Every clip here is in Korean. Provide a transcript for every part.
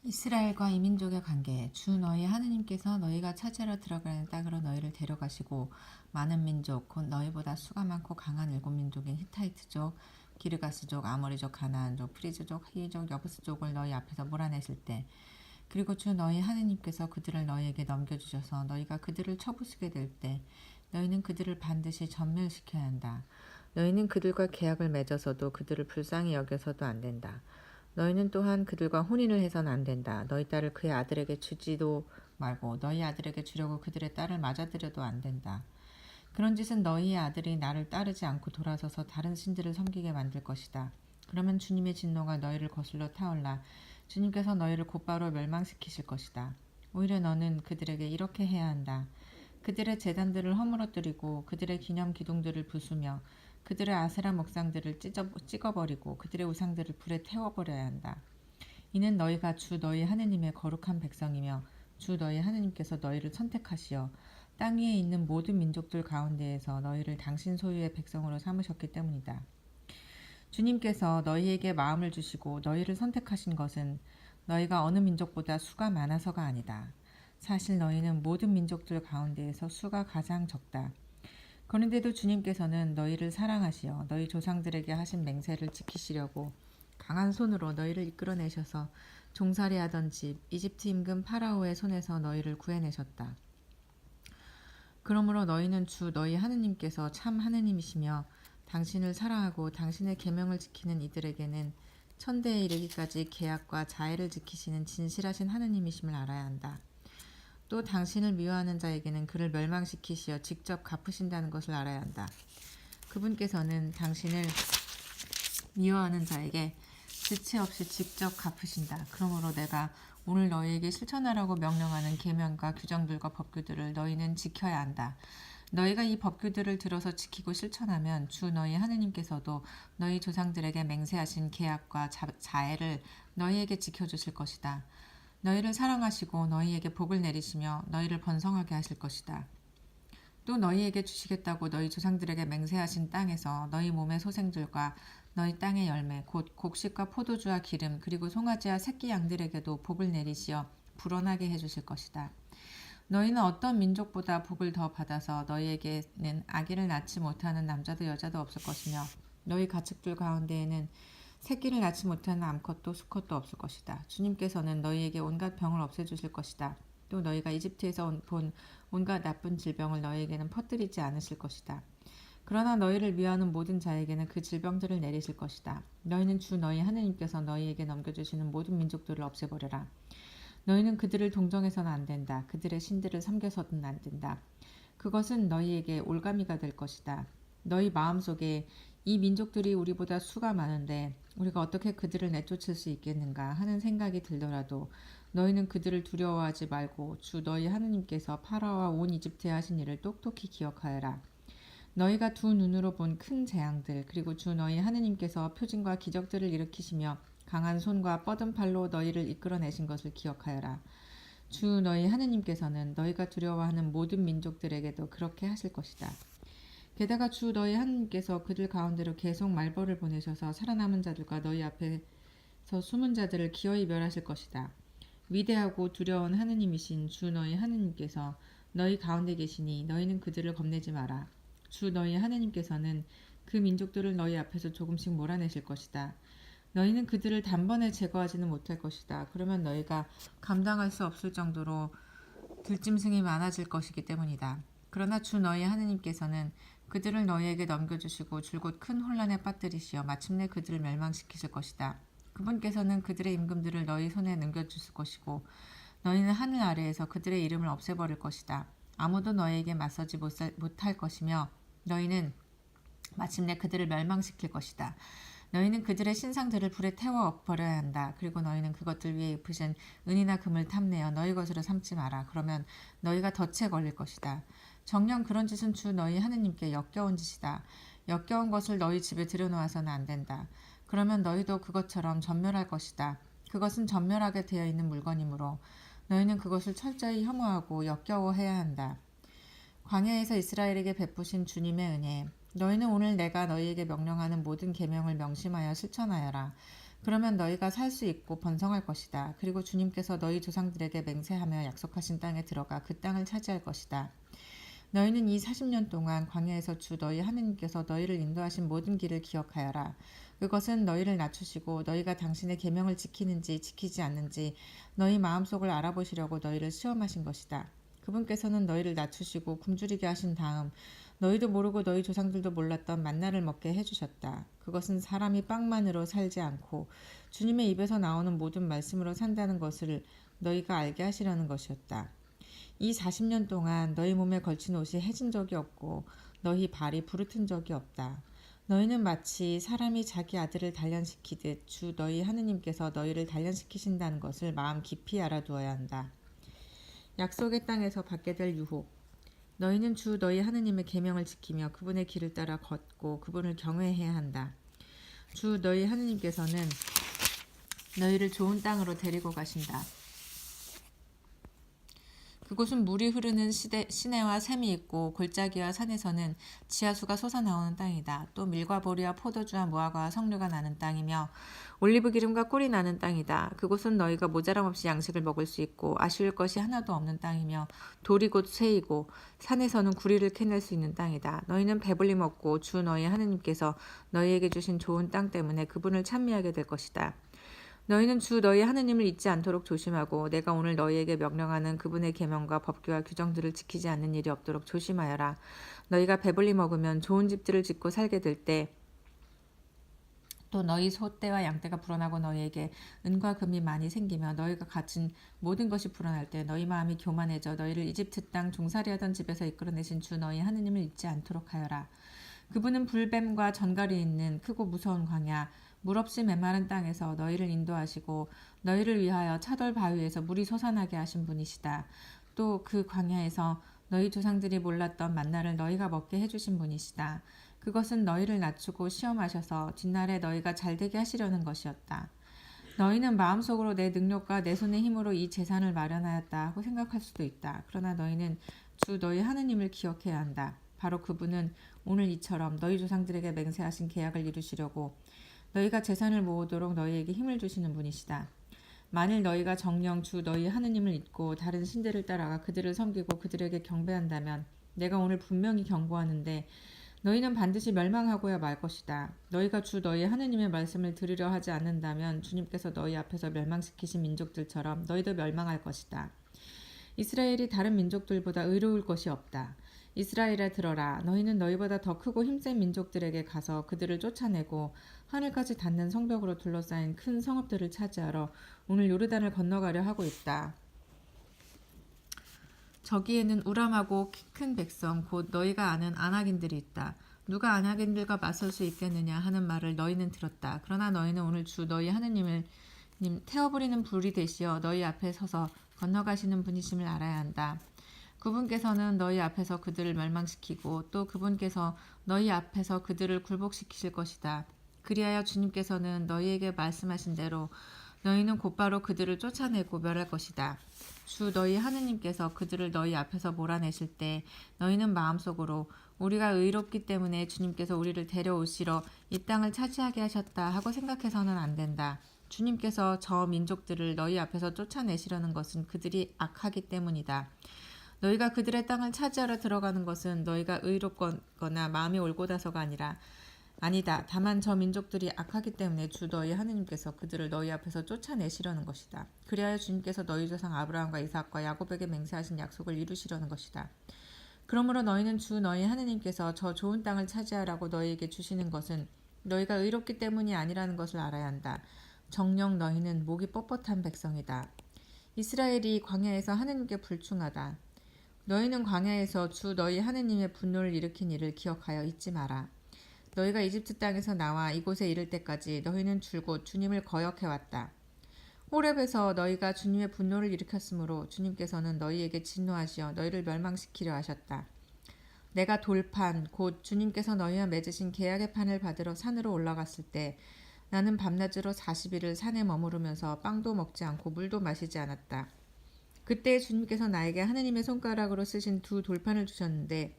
이스라엘과 이민족의 관계. 주 너희 하느님께서 너희가 차지하러 들어가는 땅으로 너희를 데려가시고 많은 민족 곧 너희보다 수가 많고 강한 7민족인 히타이트족, 기르가스족, 아모리족, 가나안족, 프리즈족, 히족, 여부스족을 너희 앞에서 몰아내실 때, 그리고 주 너희 하느님께서 그들을 너희에게 넘겨주셔서 너희가 그들을 쳐부수게 될 때, 너희는 그들을 반드시 전멸시켜야 한다. 너희는 그들과 계약을 맺어서도 그들을 불쌍히 여겨서도 안 된다. 너희는 또한 그들과 혼인을 해서는 안 된다. 너희 딸을 그의 아들에게 주지도 말고 너희 아들에게 주려고 그들의 딸을 맞아들여도 안 된다. 그런 짓은 너희의 아들이 나를 따르지 않고 돌아서서 다른 신들을 섬기게 만들 것이다. 그러면 주님의 진노가 너희를 거슬러 타올라 주님께서 너희를 곧바로 멸망시키실 것이다. 오히려 너는 그들에게 이렇게 해야 한다. 그들의 제단들을 허물어뜨리고 그들의 기념 기둥들을 부수며 그들의 아세라 목상들을 찍어버리고 그들의 우상들을 불에 태워버려야 한다. 이는 너희가 주 너희 하느님의 거룩한 백성이며 주 너희 하느님께서 너희를 선택하시어 땅 위에 있는 모든 민족들 가운데에서 너희를 당신 소유의 백성으로 삼으셨기 때문이다. 주님께서 너희에게 마음을 주시고 너희를 선택하신 것은 너희가 어느 민족보다 수가 많아서가 아니다. 사실 너희는 모든 민족들 가운데에서 수가 가장 적다. 그런데도 주님께서는 너희를 사랑하시어 너희 조상들에게 하신 맹세를 지키시려고 강한 손으로 너희를 이끌어내셔서 종살이하던 집 이집트 임금 파라오의 손에서 너희를 구해내셨다. 그러므로 너희는 주 너희 하느님께서 참 하느님이시며 당신을 사랑하고 당신의 계명을 지키는 이들에게는 천대에 이르기까지 계약과 자애를 지키시는 진실하신 하느님이심을 알아야 한다. 또 당신을 미워하는 자에게는 그를 멸망시키시어 직접 갚으신다는 것을 알아야 한다. 그분께서는 당신을 미워하는 자에게 지체 없이 직접 갚으신다. 그러므로 내가 오늘 너희에게 실천하라고 명령하는 계명과 규정들과 법규들을 너희는 지켜야 한다. 너희가 이 법규들을 들어서 지키고 실천하면 주 너희 하느님께서도 너희 조상들에게 맹세하신 계약과 자애를 너희에게 지켜주실 것이다. 너희를 사랑하시고 너희에게 복을 내리시며 너희를 번성하게 하실 것이다. 또 너희에게 주시겠다고 너희 조상들에게 맹세하신 땅에서 너희 몸의 소생들과 너희 땅의 열매 곧 곡식과 포도주와 기름 그리고 송아지와 새끼 양들에게도 복을 내리시어 불어나게 해주실 것이다. 너희는 어떤 민족보다 복을 더 받아서 너희에게는 아기를 낳지 못하는 남자도 여자도 없을 것이며 너희 가축들 가운데에는 새끼를 낳지 못하는 암컷도 수컷도 없을 것이다. 주님께서는 너희에게 온갖 병을 없애주실 것이다. 또 너희가 이집트에서 본 온갖 나쁜 질병을 너희에게는 퍼뜨리지 않으실 것이다. 그러나 너희를 미워하는 모든 자에게는 그 질병들을 내리실 것이다. 너희는 주 너희 하느님께서 너희에게 넘겨주시는 모든 민족들을 없애버려라. 너희는 그들을 동정해서는 안 된다. 그들의 신들을 섬겨서는 안 된다. 그것은 너희에게 올가미가 될 것이다. 너희 마음속에 이 민족들이 우리보다 수가 많은데 우리가 어떻게 그들을 내쫓을 수 있겠는가 하는 생각이 들더라도 너희는 그들을 두려워하지 말고 주 너희 하느님께서 파라오와 온 이집트에 하신 일을 똑똑히 기억하여라. 너희가 두 눈으로 본 큰 재앙들 그리고 주 너희 하느님께서 표징과 기적들을 일으키시며 강한 손과 뻗은 팔로 너희를 이끌어내신 것을 기억하여라. 주 너희 하느님께서는 너희가 두려워하는 모든 민족들에게도 그렇게 하실 것이다. 게다가 주 너희 하느님께서 그들 가운데로 계속 말벌을 보내셔서 살아남은 자들과 너희 앞에서 숨은 자들을 기어이 멸하실 것이다. 위대하고 두려운 하느님이신 주 너희 하느님께서 너희 가운데 계시니 너희는 그들을 겁내지 마라. 주 너희 하느님께서는 그 민족들을 너희 앞에서 조금씩 몰아내실 것이다. 너희는 그들을 단번에 제거하지는 못할 것이다. 그러면 너희가 감당할 수 없을 정도로 들짐승이 많아질 것이기 때문이다. 그러나 주 너희 하느님께서는 그들을 너희에게 넘겨주시고 줄곧 큰 혼란에 빠뜨리시어 마침내 그들을 멸망시키실 것이다. 그분께서는 그들의 임금들을 너희 손에 넘겨주실 것이고 너희는 하늘 아래에서 그들의 이름을 없애버릴 것이다. 아무도 너희에게 맞서지 못할 것이며 너희는 마침내 그들을 멸망시킬 것이다. 너희는 그들의 신상들을 불에 태워 버려야 한다. 그리고 너희는 그것들 위에 입으신 은이나 금을 탐내어 너희 것으로 삼지 마라. 그러면 너희가 덫에 걸릴 것이다. 정녕 그런 짓은 주 너희 하느님께 역겨운 짓이다. 역겨운 것을 너희 집에 들여놓아서는 안 된다. 그러면 너희도 그것처럼 전멸할 것이다. 그것은 전멸하게 되어 있는 물건이므로 너희는 그것을 철저히 혐오하고 역겨워해야 한다. 광야에서 이스라엘에게 베푸신 주님의 은혜. 너희는 오늘 내가 너희에게 명령하는 모든 계명을 명심하여 실천하여라. 그러면 너희가 살 수 있고 번성할 것이다. 그리고 주님께서 너희 조상들에게 맹세하며 약속하신 땅에 들어가 그 땅을 차지할 것이다. 너희는 이 40년 동안 광야에서 주 너희 하느님께서 너희를 인도하신 모든 길을 기억하여라. 그것은 너희를 낮추시고 너희가 당신의 계명을 지키는지 지키지 않는지 너희 마음속을 알아보시려고 너희를 시험하신 것이다. 그분께서는 너희를 낮추시고 굶주리게 하신 다음 너희도 모르고 너희 조상들도 몰랐던 만나를 먹게 해주셨다. 그것은 사람이 빵만으로 살지 않고 주님의 입에서 나오는 모든 말씀으로 산다는 것을 너희가 알게 하시려는 것이었다. 이 40년 동안 너희 몸에 걸친 옷이 해진 적이 없고 너희 발이 부르튼 적이 없다. 너희는 마치 사람이 자기 아들을 단련시키듯 주 너희 하느님께서 너희를 단련시키신다는 것을 마음 깊이 알아두어야 한다. 약속의 땅에서 받게 될 유혹. 너희는 주 너희 하느님의 계명을 지키며 그분의 길을 따라 걷고 그분을 경외해야 한다. 주 너희 하느님께서는 너희를 좋은 땅으로 데리고 가신다. 그곳은 물이 흐르는 시내와 샘이 있고 골짜기와 산에서는 지하수가 솟아나오는 땅이다. 또 밀과 보리와 포도주와 무화과와 석류가 나는 땅이며 올리브 기름과 꿀이 나는 땅이다. 그곳은 너희가 모자람 없이 양식을 먹을 수 있고 아쉬울 것이 하나도 없는 땅이며 돌이 곧 쇠이고 산에서는 구리를 캐낼 수 있는 땅이다. 너희는 배불리 먹고 주 너희 하느님께서 너희에게 주신 좋은 땅 때문에 그분을 찬미하게 될 것이다. 너희는 주 너희 하느님을 잊지 않도록 조심하고 내가 오늘 너희에게 명령하는 그분의 계명과 법규와 규정들을 지키지 않는 일이 없도록 조심하여라. 너희가 배불리 먹으면 좋은 집들을 짓고 살게 될 때 또 너희 소떼와 양떼가 불어나고 너희에게 은과 금이 많이 생기며 너희가 가진 모든 것이 불어날 때 너희 마음이 교만해져 너희를 이집트 땅 종살이하던 집에서 이끌어내신 주 너희 하느님을 잊지 않도록 하여라. 그분은 불뱀과 전갈이 있는 크고 무서운 광야 물 없이 메마른 땅에서 너희를 인도하시고 너희를 위하여 차돌 바위에서 물이 솟아나게 하신 분이시다. 또 그 광야에서 너희 조상들이 몰랐던 만나를 너희가 먹게 해주신 분이시다. 그것은 너희를 낮추고 시험하셔서 뒷날에 너희가 잘되게 하시려는 것이었다. 너희는 마음속으로 내 능력과 내 손의 힘으로 이 재산을 마련하였다 하고 생각할 수도 있다. 그러나 너희는 주 너희 하느님을 기억해야 한다. 바로 그분은 오늘 이처럼 너희 조상들에게 맹세하신 계약을 이루시려고 너희가 재산을 모으도록 너희에게 힘을 주시는 분이시다. 만일 너희가 정녕 주 너희 하느님을 잊고 다른 신들을 따라가 그들을 섬기고 그들에게 경배한다면 내가 오늘 분명히 경고하는데 너희는 반드시 멸망하고야 말 것이다. 너희가 주 너희 하느님의 말씀을 들으려 하지 않는다면 주님께서 너희 앞에서 멸망시키신 민족들처럼 너희도 멸망할 것이다. 이스라엘이 다른 민족들보다 의로울 것이 없다. 이스라엘아 들어라. 너희는 너희보다 더 크고 힘센 민족들에게 가서 그들을 쫓아내고 하늘까지 닿는 성벽으로 둘러싸인 큰 성읍들을 차지하러 오늘 요르단을 건너가려 하고 있다. 저기에는 우람하고 키 큰 백성 곧 너희가 아는 아낙인들이 있다. 누가 아낙인들과 맞설 수 있겠느냐 하는 말을 너희는 들었다. 그러나 너희는 오늘 주 너희 하느님을 태워버리는 불이 되시어 너희 앞에 서서 건너가시는 분이심을 알아야 한다. 그분께서는 너희 앞에서 그들을 멸망시키고 또 그분께서 너희 앞에서 그들을 굴복시키실 것이다. 그리하여 주님께서는 너희에게 말씀하신 대로 너희는 곧바로 그들을 쫓아내고 멸할 것이다. 주 너희 하느님께서 그들을 너희 앞에서 몰아내실 때 너희는 마음속으로 우리가 의롭기 때문에 주님께서 우리를 데려오시러 이 땅을 차지하게 하셨다 하고 생각해서는 안 된다. 주님께서 저 민족들을 너희 앞에서 쫓아내시려는 것은 그들이 악하기 때문이다. 너희가 그들의 땅을 차지하러 들어가는 것은 너희가 의롭거나 마음이 올곧아서가 아니다. 다만 저 민족들이 악하기 때문에 주 너희 하느님께서 그들을 너희 앞에서 쫓아내시려는 것이다. 그리하여 주님께서 너희 조상 아브라함과 이삭과 야곱에게 맹세하신 약속을 이루시려는 것이다. 그러므로 너희는 주 너희 하느님께서 저 좋은 땅을 차지하라고 너희에게 주시는 것은 너희가 의롭기 때문이 아니라는 것을 알아야 한다. 정녕 너희는 목이 뻣뻣한 백성이다. 이스라엘이 광야에서 하느님께 불충하다. 너희는 광야에서 주 너희 하느님의 분노를 일으킨 일을 기억하여 잊지 마라. 너희가 이집트 땅에서 나와 이곳에 이를 때까지 너희는 줄곧 주님을 거역해왔다. 호렙에서 너희가 주님의 분노를 일으켰으므로 주님께서는 너희에게 진노하시어 너희를 멸망시키려 하셨다. 내가 돌판 곧 주님께서 너희와 맺으신 계약의 판을 받으러 산으로 올라갔을 때 나는 밤낮으로 40일을 산에 머무르면서 빵도 먹지 않고 물도 마시지 않았다. 그때 주님께서 나에게 하느님의 손가락으로 쓰신 두 돌판을 주셨는데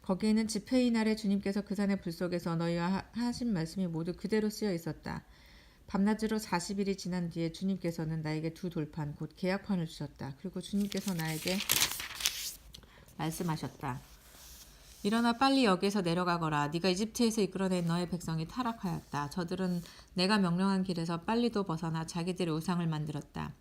거기에는 집회의 날에 주님께서 그 산의 불 속에서 너희와 하신 말씀이 모두 그대로 쓰여 있었다. 밤낮으로 40일이 지난 뒤에 주님께서는 나에게 두 돌판 곧 계약판을 주셨다. 그리고 주님께서 나에게 말씀하셨다. 일어나 빨리 여기에서 내려가거라. 네가 이집트에서 이끌어낸 너의 백성이 타락하였다. 저들은 내가 명령한 길에서 빨리도 벗어나 자기들의 우상을 만들었다.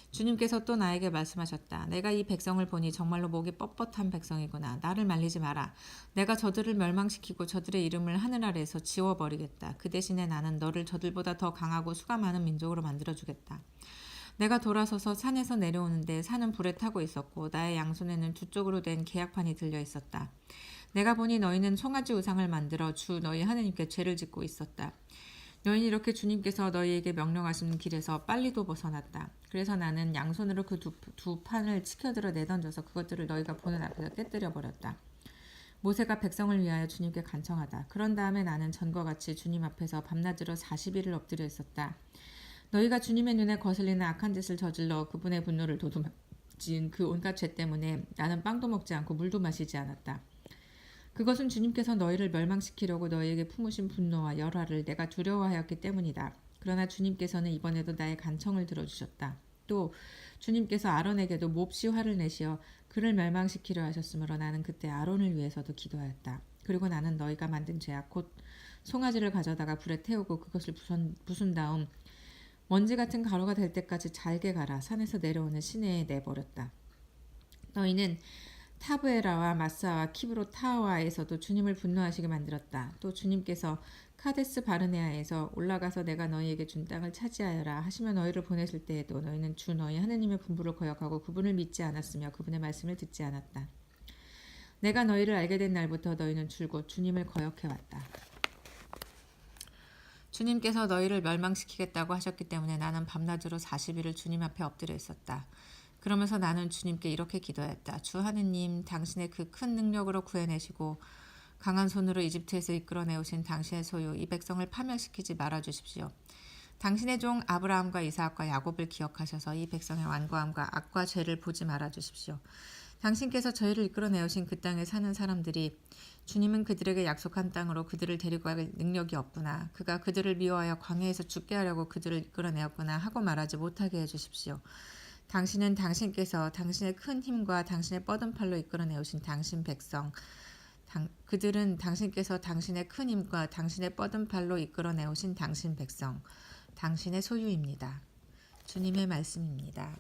주님께서 또 나에게 말씀하셨다. 내가 이 백성을 보니 정말로 목이 뻣뻣한 백성이구나. 나를 말리지 마라. 내가 저들을 멸망시키고 저들의 이름을 하늘 아래에서 지워버리겠다. 그 대신에 나는 너를 저들보다 더 강하고 수가 많은 민족으로 만들어주겠다. 내가 돌아서서 산에서 내려오는데 산은 불에 타고 있었고 나의 양손에는 두 쪽으로 된 계약판이 들려 있었다. 내가 보니 너희는 송아지 우상을 만들어 주 너희 하느님께 죄를 짓고 있었다. 너희는 이렇게 주님께서 너희에게 명령하신 길에서 빨리도 벗어났다. 그래서 나는 양손으로 그 두 판을 치켜들어 내던져서 그것들을 너희가 보는 앞에서 깨뜨려 버렸다. 모세가 백성을 위하여 주님께 간청하다. 그런 다음에 나는 전과 같이 주님 앞에서 밤낮으로 40일을 엎드려 있었다. 너희가 주님의 눈에 거슬리는 악한 짓을 저질러 그분의 분노를 도둑진 그 온갖 죄 때문에 나는 빵도 먹지 않고 물도 마시지 않았다. 그것은 주님께서 너희를 멸망시키려고 너희에게 품으신 분노와 열화를 내가 두려워하였기 때문이다. 그러나 주님께서는 이번에도 나의 간청을 들어주셨다. 또 주님께서 아론에게도 몹시 화를 내시어 그를 멸망시키려 하셨으므로 나는 그때 아론을 위해서도 기도하였다. 그리고 나는 너희가 만든 죄악 곧 송아지를 가져다가 불에 태우고 그것을 부순 다음 먼지 같은 가루가 될 때까지 잘게 갈아 산에서 내려오는 시내에 내버렸다. 너희는 타브에라와 마사와 키브로 타와에서도 주님을 분노하시게 만들었다. 또 주님께서 카데스 바르네아에서 올라가서 내가 너희에게 준 땅을 차지하여라 하시며 너희를 보내실 때에도 너희는 주 너희 하느님의 분부를 거역하고 그분을 믿지 않았으며 그분의 말씀을 듣지 않았다. 내가 너희를 알게 된 날부터 너희는 줄곧 주님을 거역해왔다. 주님께서 너희를 멸망시키겠다고 하셨기 때문에 나는 밤낮으로 40일을 주님 앞에 엎드려 있었다. 그러면서 나는 주님께 이렇게 기도했다. 주 하느님, 당신의 그 큰 능력으로 구해내시고 강한 손으로 이집트에서 이끌어내오신 당신의 소유, 이 백성을 파멸시키지 말아주십시오. 당신의 종 아브라함과 이삭과 야곱을 기억하셔서 이 백성의 완고함과 악과 죄를 보지 말아주십시오. 당신께서 저희를 이끌어내오신 그 땅에 사는 사람들이 주님은 그들에게 약속한 땅으로 그들을 데리고 갈 능력이 없구나. 그가 그들을 미워하여 광야에서 죽게 하려고 그들을 이끌어내었구나 하고 말하지 못하게 해주십시오. 당신은 당신께서 당신의 큰 힘과 당신의 뻗은 팔로 이끌어내오신 당신 백성, 그들은 당신께서 당신의 큰 힘과 당신의 뻗은 팔로 이끌어내오신 당신 백성, 당신의 소유입니다. 주님의 말씀입니다.